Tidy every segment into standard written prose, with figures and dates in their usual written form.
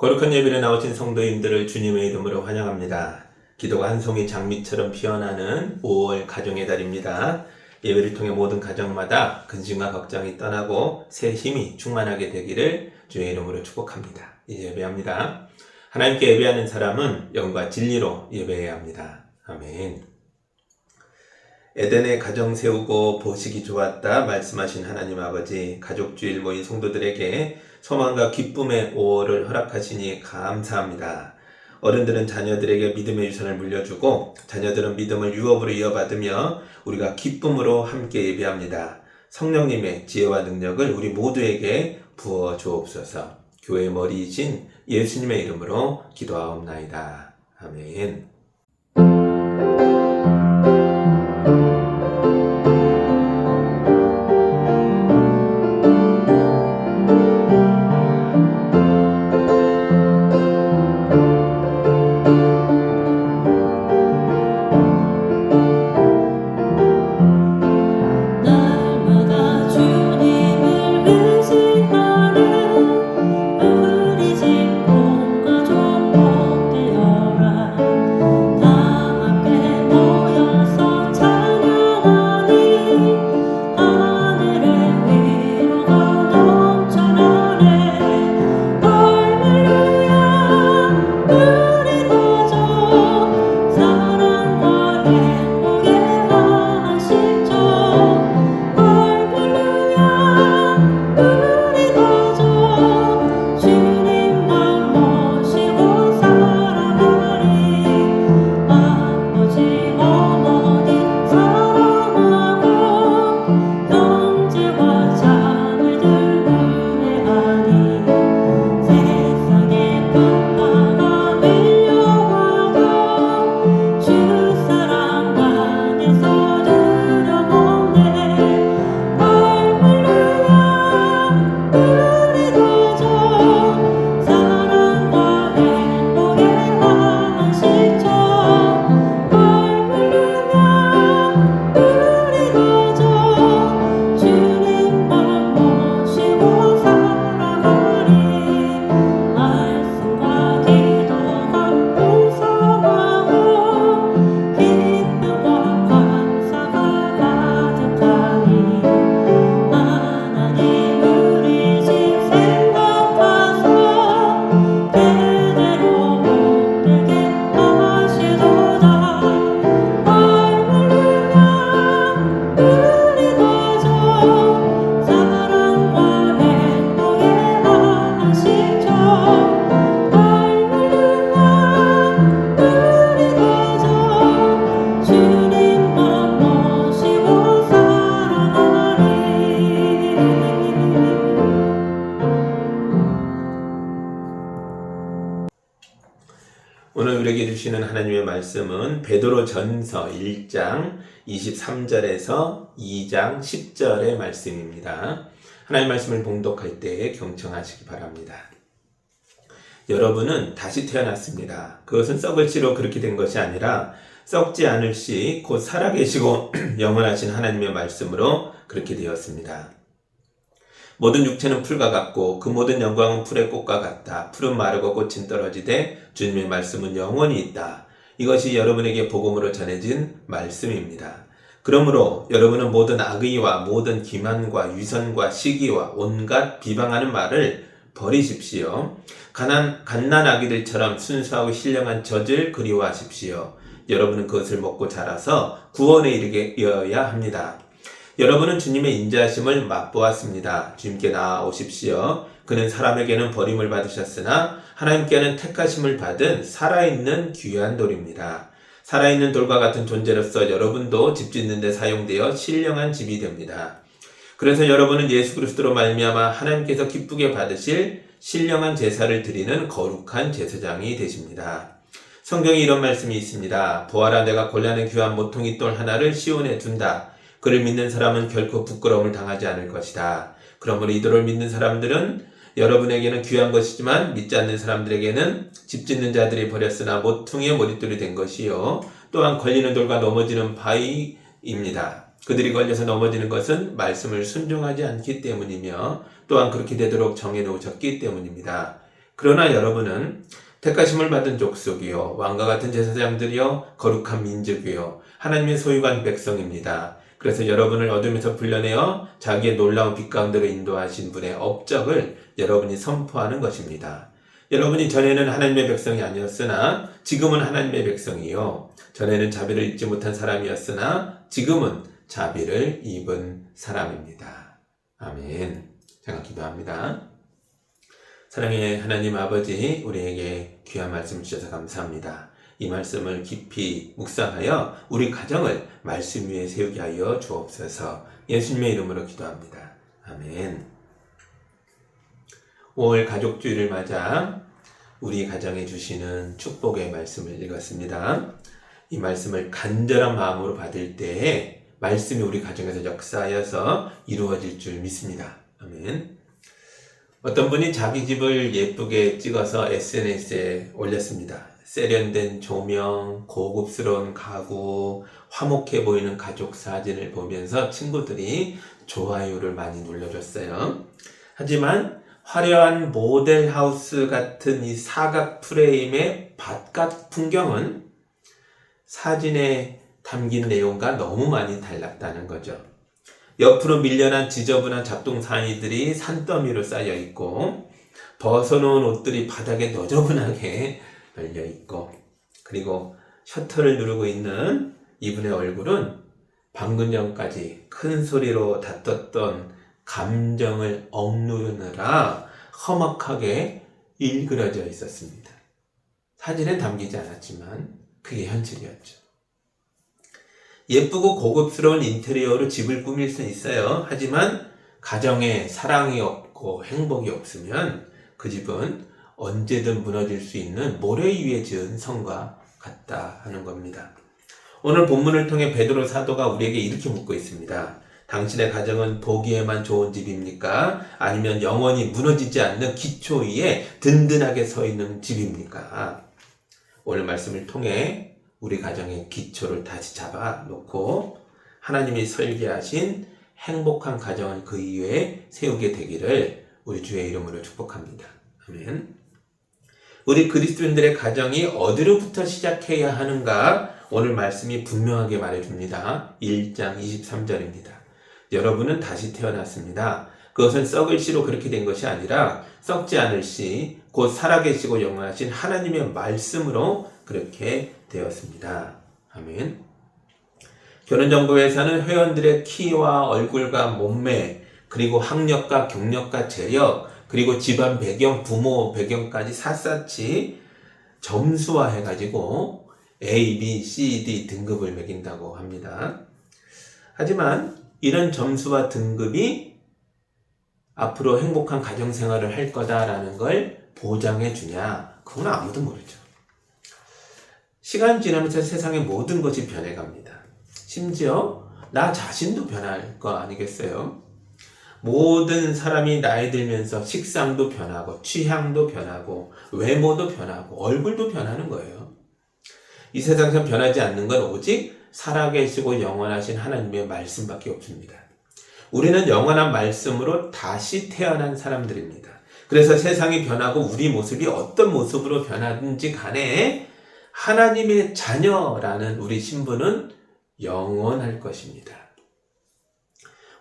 거룩한 예배에 나오신 성도님들을 주님의 이름으로 환영합니다. 기도가 한 송이 장미처럼 피어나는 5월 가정의 달입니다. 예배를 통해 모든 가정마다 근심과 걱정이 떠나고 새 힘이 충만하게 되기를 주의 이름으로 축복합니다. 이제 예배합니다. 하나님께 예배하는 사람은 영과 진리로 예배해야 합니다. 아멘. 에덴에 가정 세우고 보시기 좋았다 말씀하신 하나님 아버지, 가족주일 모인 성도들에게 소망과 기쁨의 5월을 허락하시니 감사합니다. 어른들은 자녀들에게 믿음의 유산을 물려주고 자녀들은 믿음을 유업으로 이어받으며 우리가 기쁨으로 함께 예배합니다. 성령님의 지혜와 능력을 우리 모두에게 부어 주옵소서. 교회의 머리이신 예수님의 이름으로 기도하옵나이다. 아멘. 오늘 우리에게 주시는 하나님의 말씀은 베드로전서 1장 23절에서 2장 10절의 말씀입니다. 하나님의 말씀을 봉독할 때 경청하시기 바랍니다. 여러분은 다시 태어났습니다. 그것은 썩을 씨로 그렇게 된 것이 아니라 썩지 않을 씨 곧 살아계시고 영원하신 하나님의 말씀으로 그렇게 되었습니다. 모든 육체는 풀과 같고 그 모든 영광은 풀의 꽃과 같다. 풀은 마르고 꽃은 떨어지되 주님의 말씀은 영원히 있다. 이것이 여러분에게 복음으로 전해진 말씀입니다. 그러므로 여러분은 모든 악의와 모든 기만과 위선과 시기와 온갖 비방하는 말을 버리십시오. 갓난아기들처럼 순수하고 신령한 젖을 그리워하십시오. 여러분은 그것을 먹고 자라서 구원에 이르게여야 합니다. 여러분은 주님의 인자하심을 맛보았습니다. 주님께 나아오십시오. 그는 사람에게는 버림을 받으셨으나 하나님께는 택하심을 받은 살아있는 귀한 돌입니다. 살아있는 돌과 같은 존재로서 여러분도 집 짓는 데 사용되어 신령한 집이 됩니다. 그래서 여러분은 예수 그리스도로 말미암아 하나님께서 기쁘게 받으실 신령한 제사를 드리는 거룩한 제사장이 되십니다. 성경에 이런 말씀이 있습니다. 보아라, 내가 골라낸 귀한 모퉁이 돌 하나를 시온에 둔다. 그를 믿는 사람은 결코 부끄러움을 당하지 않을 것이다. 그러므로 이 돌을 믿는 사람들은 여러분에게는 귀한 것이지만 믿지 않는 사람들에게는 집 짓는 자들이 버렸으나 모퉁이의 머릿돌이 된 것이요. 또한 걸리는 돌과 넘어지는 바위입니다. 그들이 걸려서 넘어지는 것은 말씀을 순종하지 않기 때문이며 또한 그렇게 되도록 정해놓으셨기 때문입니다. 그러나 여러분은 택하심을 받은 족속이요 왕과 같은 제사장들이요 거룩한 민족이요 하나님의 소유한 백성입니다. 그래서 여러분을 어둠에서 불러내어 자기의 놀라운 빛 가운데로 인도하신 분의 업적을 여러분이 선포하는 것입니다. 여러분이 전에는 하나님의 백성이 아니었으나 지금은 하나님의 백성이요 전에는 자비를 입지 못한 사람이었으나 지금은 자비를 입은 사람입니다. 아멘. 제가 기도합니다. 사랑의 하나님 아버지, 우리에게 귀한 말씀 주셔서 감사합니다. 이 말씀을 깊이 묵상하여 우리 가정을 말씀 위에 세우게 하여 주옵소서. 예수님의 이름으로 기도합니다. 아멘. 5월 가족주일을 맞아 우리 가정에 주시는 축복의 말씀을 읽었습니다. 이 말씀을 간절한 마음으로 받을 때에 말씀이 우리 가정에서 역사하여서 이루어질 줄 믿습니다. 아멘. 어떤 분이 자기 집을 예쁘게 찍어서 SNS에 올렸습니다. 세련된 조명, 고급스러운 가구, 화목해 보이는 가족 사진을 보면서 친구들이 좋아요를 많이 눌러줬어요. 하지만 화려한 모델하우스 같은 이 사각 프레임의 바깥 풍경은 사진에 담긴 내용과 너무 많이 달랐다는 거죠. 옆으로 밀려난 지저분한 잡동 사니들이 산더미로 쌓여 있고 벗어놓은 옷들이 바닥에 너저분하게 널려 있고 그리고 셔터를 누르고 있는 이분의 얼굴은 방금 전까지 큰 소리로 다퉜던 감정을 억누르느라 험악하게 일그러져 있었습니다. 사진에 담기지 않았지만 그게 현실이었죠. 예쁘고 고급스러운 인테리어로 집을 꾸밀 수는 있어요. 하지만 가정에 사랑이 없고 행복이 없으면 그 집은 언제든 무너질 수 있는 모래 위에 지은 성과 같다 하는 겁니다. 오늘 본문을 통해 베드로 사도가 우리에게 이렇게 묻고 있습니다. 당신의 가정은 보기에만 좋은 집입니까? 아니면 영원히 무너지지 않는 기초 위에 든든하게 서 있는 집입니까? 오늘 말씀을 통해 우리 가정의 기초를 다시 잡아놓고 하나님이 설계하신 행복한 가정을 그 이외에 세우게 되기를 우리 주의 이름으로 축복합니다. 아멘. 우리 그리스도인들의 가정이 어디로부터 시작해야 하는가? 오늘 말씀이 분명하게 말해줍니다. 1장 23절입니다. 여러분은 다시 태어났습니다. 그것은 썩을 씨로 그렇게 된 것이 아니라 썩지 않을 씨, 곧 살아계시고 영원하신 하나님의 말씀으로 그렇게 되었습니다. 아멘. 결혼정보회사는 회원들의 키와 얼굴과 몸매, 그리고 학력과 경력과 재력, 그리고 집안 배경, 부모 배경까지 샅샅이 점수화해가지고 A, B, C, D 등급을 매긴다고 합니다. 하지만 이런 점수와 등급이 앞으로 행복한 가정생활을 할 거다라는 걸 보장해 주냐? 그건 아무도 모르죠. 시간 지나면서 세상의 모든 것이 변해갑니다. 심지어 나 자신도 변할 거 아니겠어요? 모든 사람이 나이 들면서 식상도 변하고 취향도 변하고 외모도 변하고 얼굴도 변하는 거예요. 이 세상에서 변하지 않는 건 오직 살아계시고 영원하신 하나님의 말씀밖에 없습니다. 우리는 영원한 말씀으로 다시 태어난 사람들입니다. 그래서 세상이 변하고 우리 모습이 어떤 모습으로 변하든지 간에 하나님의 자녀라는 우리 신분은 영원할 것입니다.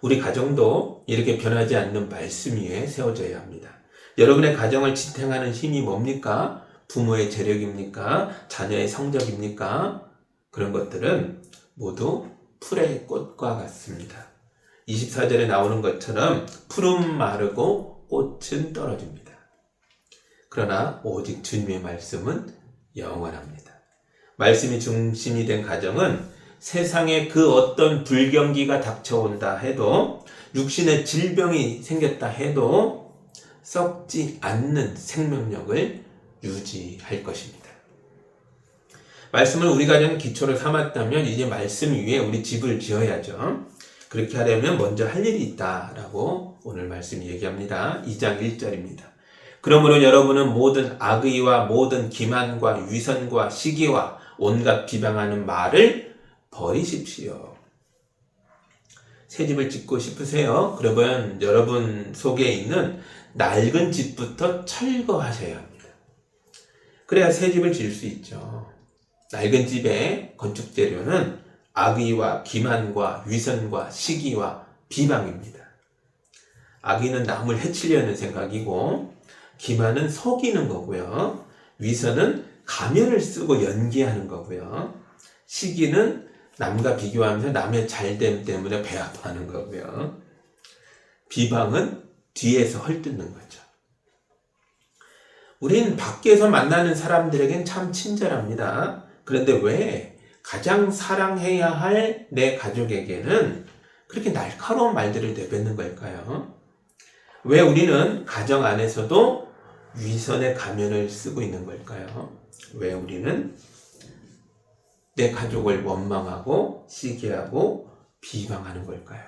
우리 가정도 이렇게 변하지 않는 말씀 위에 세워져야 합니다. 여러분의 가정을 지탱하는 힘이 뭡니까? 부모의 재력입니까? 자녀의 성적입니까? 그런 것들은 모두 풀의 꽃과 같습니다. 24절에 나오는 것처럼 풀은 마르고 꽃은 떨어집니다. 그러나 오직 주님의 말씀은 영원합니다. 말씀이 중심이 된 가정은 세상에 그 어떤 불경기가 닥쳐온다 해도 육신의 질병이 생겼다 해도 썩지 않는 생명력을 유지할 것입니다. 말씀을 우리 가정 기초로 삼았다면 이제 말씀 위에 우리 집을 지어야죠. 그렇게 하려면 먼저 할 일이 있다라고 오늘 말씀이 얘기합니다. 2장 1절입니다. 그러므로 여러분은 모든 악의와 모든 기만과 위선과 시기와 온갖 비방하는 말을 버리십시오. 새 집을 짓고 싶으세요? 그러면 여러분 속에 있는 낡은 집부터 철거하셔야 합니다. 그래야 새 집을 지을 수 있죠. 낡은 집의 건축 재료는 악의와 기만과 위선과 시기와 비방입니다. 악의는 남을 해치려는 생각이고, 기만은 속이는 거고요. 위선은 가면을 쓰고 연기하는 거고요. 시기는 남과 비교하면서 남의 잘됨 때문에 배 아파하는 거고요. 비방은 뒤에서 헐뜯는 거죠. 우린 밖에서 만나는 사람들에겐 참 친절합니다. 그런데 왜 가장 사랑해야 할 내 가족에게는 그렇게 날카로운 말들을 내뱉는 걸까요? 왜 우리는 가정 안에서도 위선의 가면을 쓰고 있는 걸까요? 왜 우리는 내 가족을 원망하고 시기하고 비방하는 걸까요?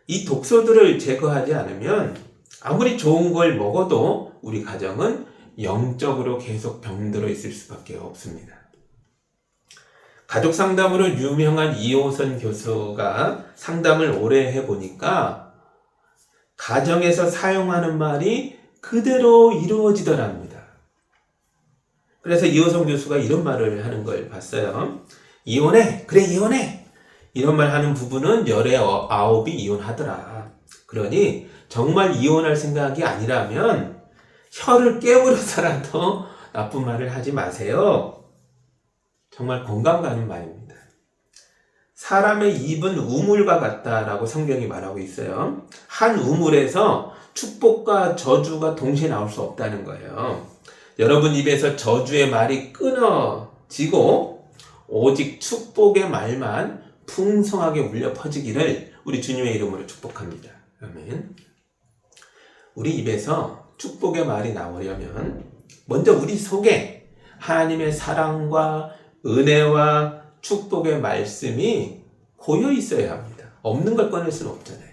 이 독소들을 제거하지 않으면 아무리 좋은 걸 먹어도 우리 가정은 영적으로 계속 병들어 있을 수밖에 없습니다. 가족 상담으로 유명한 이호선 교수가 상담을 오래 해보니까 가정에서 사용하는 말이 그대로 이루어지더랍니다. 그래서 이호선 교수가 이런 말을 하는 걸 봤어요. 이혼해! 그래, 이혼해! 이런 말 하는 부부는 열의 9이 이혼하더라. 그러니 정말 이혼할 생각이 아니라면 혀를 깨물어서라도 나쁜 말을 하지 마세요. 정말 공감 가는 말입니다. 사람의 입은 우물과 같다라고 성경이 말하고 있어요. 한 우물에서 축복과 저주가 동시에 나올 수 없다는 거예요. 여러분 입에서 저주의 말이 끊어지고 오직 축복의 말만 풍성하게 울려 퍼지기를 우리 주님의 이름으로 축복합니다. 아멘. 우리 입에서 축복의 말이 나오려면 먼저 우리 속에 하나님의 사랑과 은혜와 축복의 말씀이 고여 있어야 합니다. 없는 걸 꺼낼 수는 없잖아요.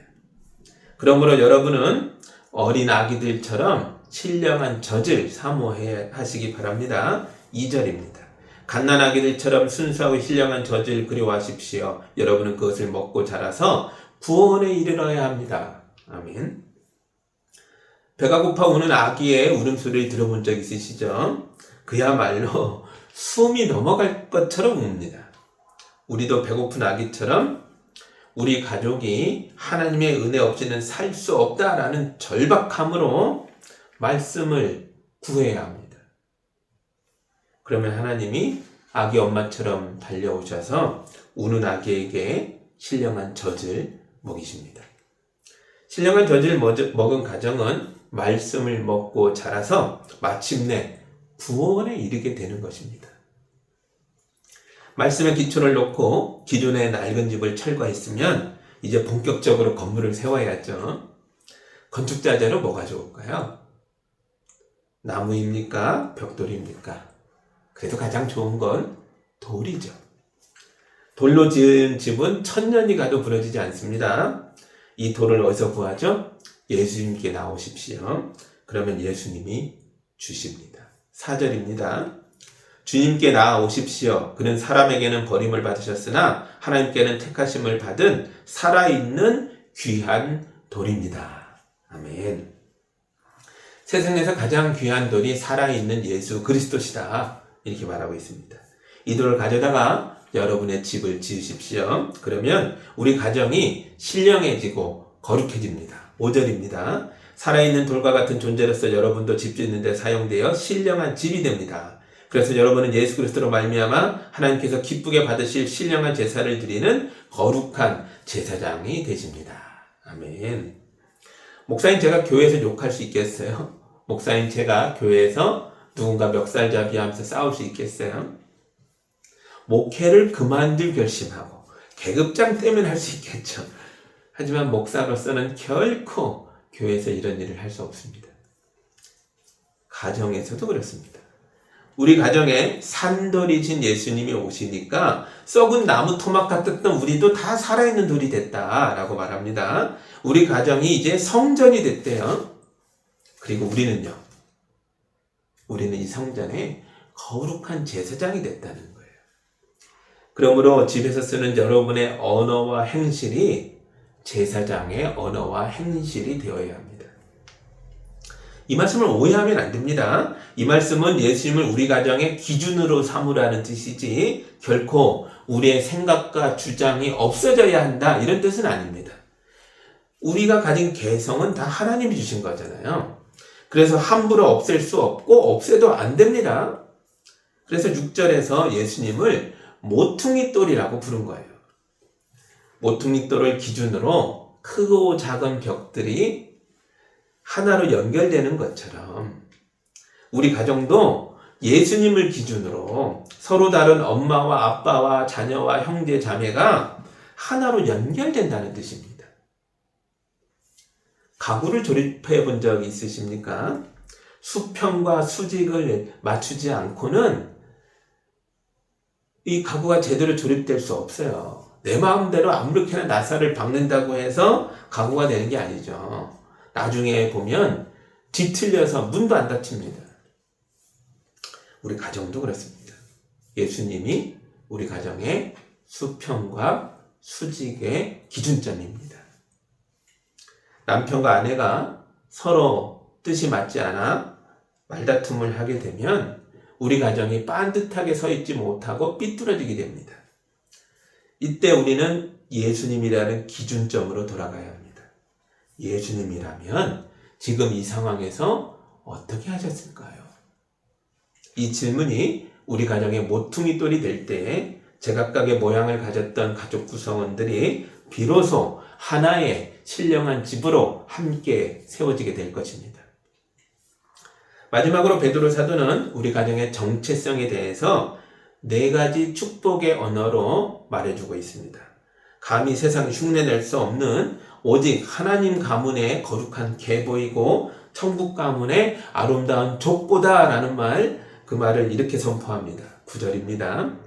그러므로 여러분은 어린 아기들처럼 신령한 젖을 사모하시기 바랍니다. 2절입니다. 갓난아기들처럼 순수하고 신령한 젖을 그리워하십시오. 여러분은 그것을 먹고 자라서 구원에 이르러야 합니다. 아멘. 배가 고파 우는 아기의 울음소리를 들어본 적 있으시죠? 그야말로 숨이 넘어갈 것처럼 웁니다. 우리도 배고픈 아기처럼 우리 가족이 하나님의 은혜 없이는 살 수 없다라는 절박함으로 말씀을 구해야 합니다. 그러면 하나님이 아기 엄마처럼 달려오셔서 우는 아기에게 신령한 젖을 먹이십니다. 신령한 젖을 먹은 가정은 말씀을 먹고 자라서 마침내 구원에 이르게 되는 것입니다. 말씀의 기초를 놓고 기존의 낡은 집을 철거했으면 이제 본격적으로 건물을 세워야죠. 건축자재로 뭐가 좋을까요? 나무입니까? 벽돌입니까? 그래도 가장 좋은 건 돌이죠. 돌로 지은 집은 천년이 가도 부러지지 않습니다. 이 돌을 어디서 구하죠? 예수님께 나오십시오. 그러면 예수님이 주십니다. 4절입니다. 주님께 나아오십시오. 그는 사람에게는 버림을 받으셨으나 하나님께는 택하심을 받은 살아있는 귀한 돌입니다. 아멘. 세상에서 가장 귀한 돌이 살아있는 예수 그리스도시다. 이렇게 말하고 있습니다. 이 돌을 가져다가 여러분의 집을 지으십시오. 그러면 우리 가정이 신령해지고 거룩해집니다. 5절입니다. 살아있는 돌과 같은 존재로서 여러분도 집 짓는 데 사용되어 신령한 집이 됩니다. 그래서 여러분은 예수 그리스도로 말미암아 하나님께서 기쁘게 받으실 신령한 제사를 드리는 거룩한 제사장이 되십니다. 아멘. 목사님 제가 교회에서 욕할 수 있겠어요? 목사님 제가 교회에서 누군가 멱살잡이 하면서 싸울 수 있겠어요? 목회를 그만둘 결심하고 계급장 때문에 할 수 있겠죠. 하지만 목사로서는 결코 교회에서 이런 일을 할 수 없습니다. 가정에서도 그렇습니다. 우리 가정에 산돌이신 예수님이 오시니까 썩은 나무 토막 같았던 우리도 다 살아있는 돌이 됐다라고 말합니다. 우리 가정이 이제 성전이 됐대요. 그리고 우리는요. 우리는 이 성전에 거룩한 제사장이 됐다는 거예요. 그러므로 집에서 쓰는 여러분의 언어와 행실이 제사장의 언어와 행실이 되어야 합니다. 이 말씀을 오해하면 안 됩니다. 이 말씀은 예수님을 우리 가정의 기준으로 삼으라는 뜻이지 결코 우리의 생각과 주장이 없어져야 한다 이런 뜻은 아닙니다. 우리가 가진 개성은 다 하나님이 주신 거잖아요. 그래서 함부로 없앨 수 없고 없애도 안 됩니다. 그래서 6절에서 예수님을 모퉁이 돌이라고 부른 거예요. 모퉁이 돌을 기준으로 크고 작은 벽들이 하나로 연결되는 것처럼 우리 가정도 예수님을 기준으로 서로 다른 엄마와 아빠와 자녀와 형제 자매가 하나로 연결된다는 뜻입니다. 가구를 조립해 본 적 있으십니까? 수평과 수직을 맞추지 않고는 이 가구가 제대로 조립될 수 없어요. 내 마음대로 아무렇게나 나사를 박는다고 해서 가구가 되는 게 아니죠. 나중에 보면 뒤틀려서 문도 안 닫힙니다. 우리 가정도 그렇습니다. 예수님이 우리 가정의 수평과 수직의 기준점입니다. 남편과 아내가 서로 뜻이 맞지 않아 말다툼을 하게 되면 우리 가정이 반듯하게 서 있지 못하고 삐뚤어지게 됩니다. 이때 우리는 예수님이라는 기준점으로 돌아가야 합니다. 예수님이라면 지금 이 상황에서 어떻게 하셨을까요? 이 질문이 우리 가정의 모퉁이 돌이 될 때에 제각각의 모양을 가졌던 가족 구성원들이 비로소 하나의 신령한 집으로 함께 세워지게 될 것입니다. 마지막으로 베드로 사도는 우리 가정의 정체성에 대해서 4가지 축복의 언어로 말해주고 있습니다. 감히 세상에 흉내낼 수 없는 오직 하나님 가문의 거룩한 계보이고 천국 가문의 아름다운 족보다 라는 그 말을 이렇게 선포합니다. 9절입니다.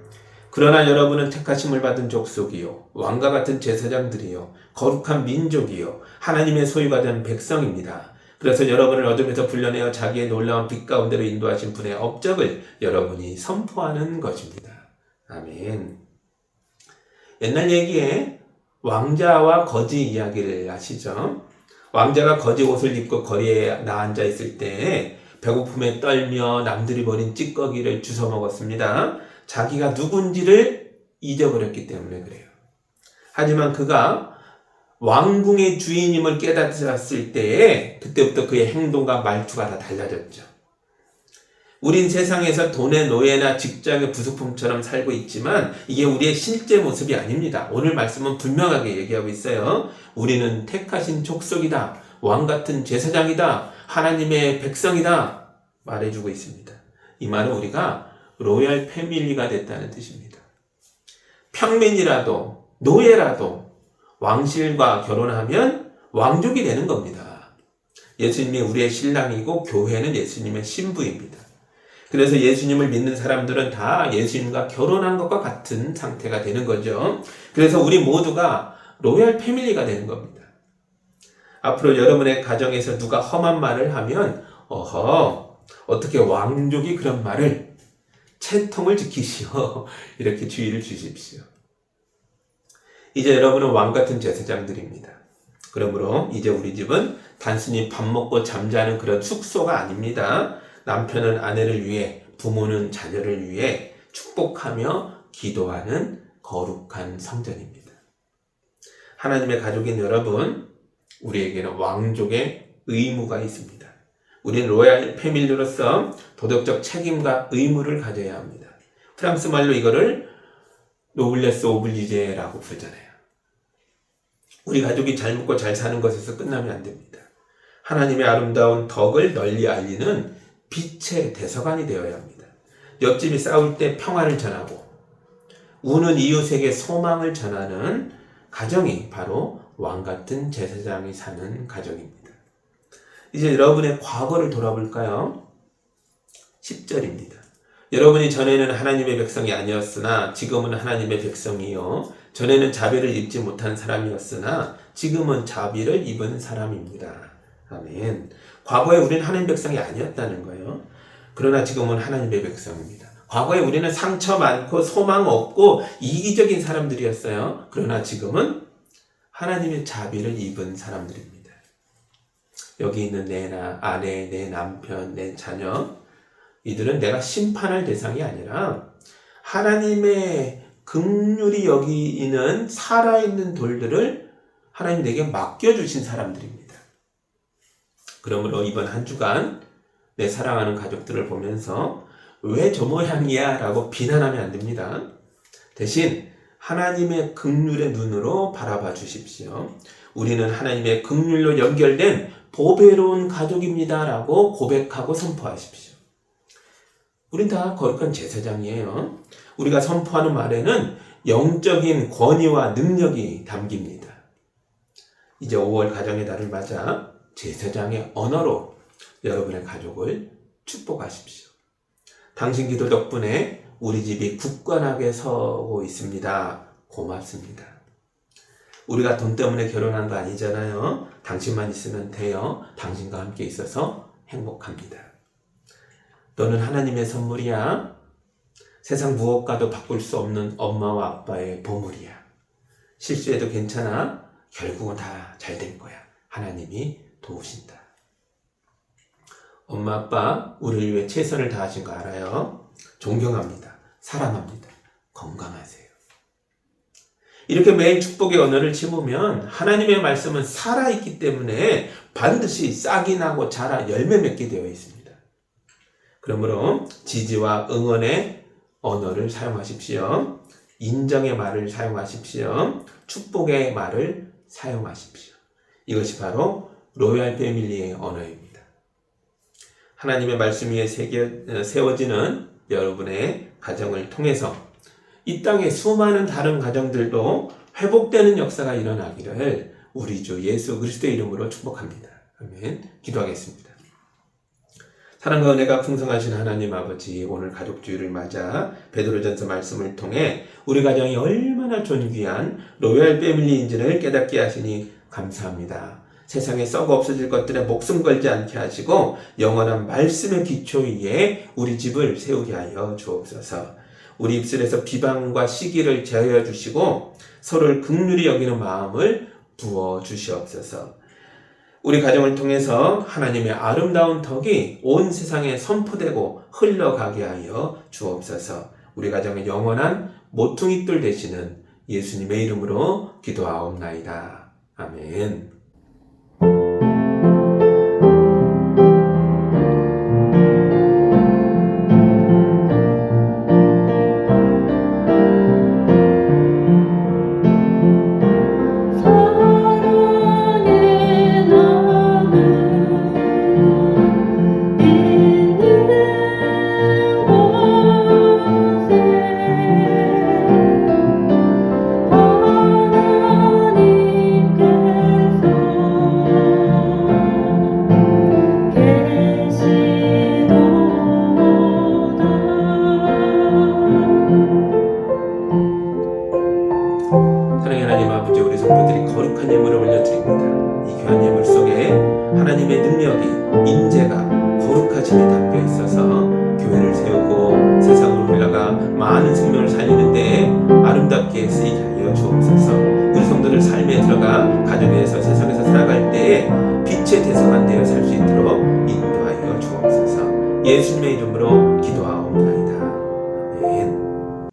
그러나 여러분은 택하심을 받은 족속이요 왕과 같은 제사장들이요 거룩한 민족이요 하나님의 소유가 된 백성입니다. 그래서 여러분을 어둠에서 불러내어 자기의 놀라운 빛 가운데로 인도하신 분의 업적을 여러분이 선포하는 것입니다. 아멘. 옛날 얘기에 왕자와 거지 이야기를 아시죠? 왕자가 거지 옷을 입고 거리에 나앉아 있을 때 배고픔에 떨며 남들이 버린 찌꺼기를 주워 먹었습니다. 자기가 누군지를 잊어버렸기 때문에 그래요. 하지만 그가 왕궁의 주인임을 깨닫았을 때에 그때부터 그의 행동과 말투가 다 달라졌죠. 우린 세상에서 돈의 노예나 직장의 부속품처럼 살고 있지만 이게 우리의 실제 모습이 아닙니다. 오늘 말씀은 분명하게 얘기하고 있어요. 우리는 택하신 족속이다. 왕같은 제사장이다. 하나님의 백성이다. 말해주고 있습니다. 이 말은 우리가 로얄 패밀리가 됐다는 뜻입니다. 평민이라도 노예라도 왕실과 결혼하면 왕족이 되는 겁니다. 예수님이 우리의 신랑이고 교회는 예수님의 신부입니다. 그래서 예수님을 믿는 사람들은 다 예수님과 결혼한 것과 같은 상태가 되는 거죠. 그래서 우리 모두가 로얄 패밀리가 되는 겁니다. 앞으로 여러분의 가정에서 누가 험한 말을 하면 어떻게 왕족이 그런 말을 채통을 지키시오. 이렇게 주의를 주십시오. 이제 여러분은 왕같은 제사장들입니다. 그러므로 이제 우리 집은 단순히 밥 먹고 잠자는 그런 숙소가 아닙니다. 남편은 아내를 위해, 부모는 자녀를 위해 축복하며 기도하는 거룩한 성전입니다. 하나님의 가족인 여러분, 우리에게는 왕족의 의무가 있습니다. 우리는 로얄 패밀리로서 도덕적 책임과 의무를 가져야 합니다. 프랑스 말로 이거를 노블레스 오블리제라고 부르잖아요. 우리 가족이 잘 먹고 잘 사는 것에서 끝나면 안 됩니다. 하나님의 아름다운 덕을 널리 알리는 빛의 대서관이 되어야 합니다. 옆집이 싸울 때 평화를 전하고 우는 이웃에게 소망을 전하는 가정이 바로 왕같은 제사장이 사는 가정입니다. 이제 여러분의 과거를 돌아볼까요? 10절입니다. 여러분이 전에는 하나님의 백성이 아니었으나 지금은 하나님의 백성이요. 전에는 자비를 입지 못한 사람이었으나 지금은 자비를 입은 사람입니다. 아멘. 과거에 우리는 하나님 백성이 아니었다는 거예요. 그러나 지금은 하나님의 백성입니다. 과거에 우리는 상처 많고 소망 없고 이기적인 사람들이었어요. 그러나 지금은 하나님의 자비를 입은 사람들입니다. 여기 있는 내 아내, 내 남편, 내 자녀, 이들은 내가 심판할 대상이 아니라 하나님의 긍휼히 여기는 살아있는 돌들을 하나님 내게 맡겨주신 사람들입니다. 그러므로 이번 한 주간 내 사랑하는 가족들을 보면서 왜 저 모양이야? 라고 비난하면 안 됩니다. 대신 하나님의 긍휼의 눈으로 바라봐 주십시오. 우리는 하나님의 긍휼로 연결된 보배로운 가족입니다. 라고 고백하고 선포하십시오. 우린 다 거룩한 제사장이에요. 우리가 선포하는 말에는 영적인 권위와 능력이 담깁니다. 이제 5월 가정의 달을 맞아 제사장의 언어로 여러분의 가족을 축복하십시오. 당신 기도 덕분에 우리 집이 굳건하게 서고 있습니다. 고맙습니다. 우리가 돈 때문에 결혼한 거 아니잖아요. 당신만 있으면 돼요. 당신과 함께 있어서 행복합니다. 너는 하나님의 선물이야. 세상 무엇과도 바꿀 수 없는 엄마와 아빠의 보물이야. 실수해도 괜찮아. 결국은 다 잘 될 거야. 하나님이 도우신다. 엄마, 아빠, 우리를 위해 최선을 다하신 거 알아요? 존경합니다. 사랑합니다. 건강하세요. 이렇게 매일 축복의 언어를 심으면 하나님의 말씀은 살아있기 때문에 반드시 싹이 나고 자라 열매 맺게 되어 있습니다. 그러므로 지지와 응원의 언어를 사용하십시오. 인정의 말을 사용하십시오. 축복의 말을 사용하십시오. 이것이 바로 로얄 패밀리의 언어입니다. 하나님의 말씀 위에 세워지는 여러분의 가정을 통해서 이 땅의 수많은 다른 가정들도 회복되는 역사가 일어나기를 우리 주 예수 그리스도의 이름으로 축복합니다. 아멘. 기도하겠습니다. 사랑과 은혜가 풍성하신 하나님 아버지, 오늘 가족주의를 맞아 베드로전서 말씀을 통해 우리 가정이 얼마나 존귀한 로얄 패밀리인지를 깨닫게 하시니 감사합니다. 세상에 썩어 없어질 것들에 목숨 걸지 않게 하시고 영원한 말씀의 기초 위에 우리 집을 세우게 하여 주옵소서. 우리 입술에서 비방과 시기를 제하여 주시고 서로를 긍휼히 여기는 마음을 부어 주시옵소서. 우리 가정을 통해서 하나님의 아름다운 덕이 온 세상에 선포되고 흘러가게 하여 주옵소서. 우리 가정의 영원한 모퉁이돌 되시는 예수님의 이름으로 기도하옵나이다. 아멘. 사랑의 하나님 아버지, 우리 성도들이 거룩한 예물을 올려드립니다. 이 귀한 예물 속에 하나님의 능력이, 인재가, 거룩하심이 담겨 있어서 교회를 세우고 세상을 올라가 많은 생명을 살리는 데에 아름답게 쓰이게 하여 주옵소서. 우리 성도들 삶에 들어가 가정에서 세상에서 살아갈 때에 빛의 대상한 되어 살 수 있도록 인도하여 주옵소서. 예수님의 이름으로 기도하옵나이다. 아멘.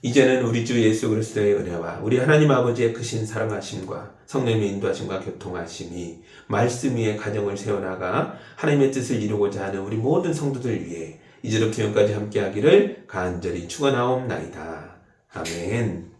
이제는 우리 주 예수 그리스도의 은혜와 우리 하나님 아버지의 크신 사랑하심과 성령의 인도하심과 교통하심이 말씀 위에 가정을 세워나가 하나님의 뜻을 이루고자 하는 우리 모든 성도들 위해 이제로부터 영까지 함께하기를 간절히 축원하옵나이다. 아멘.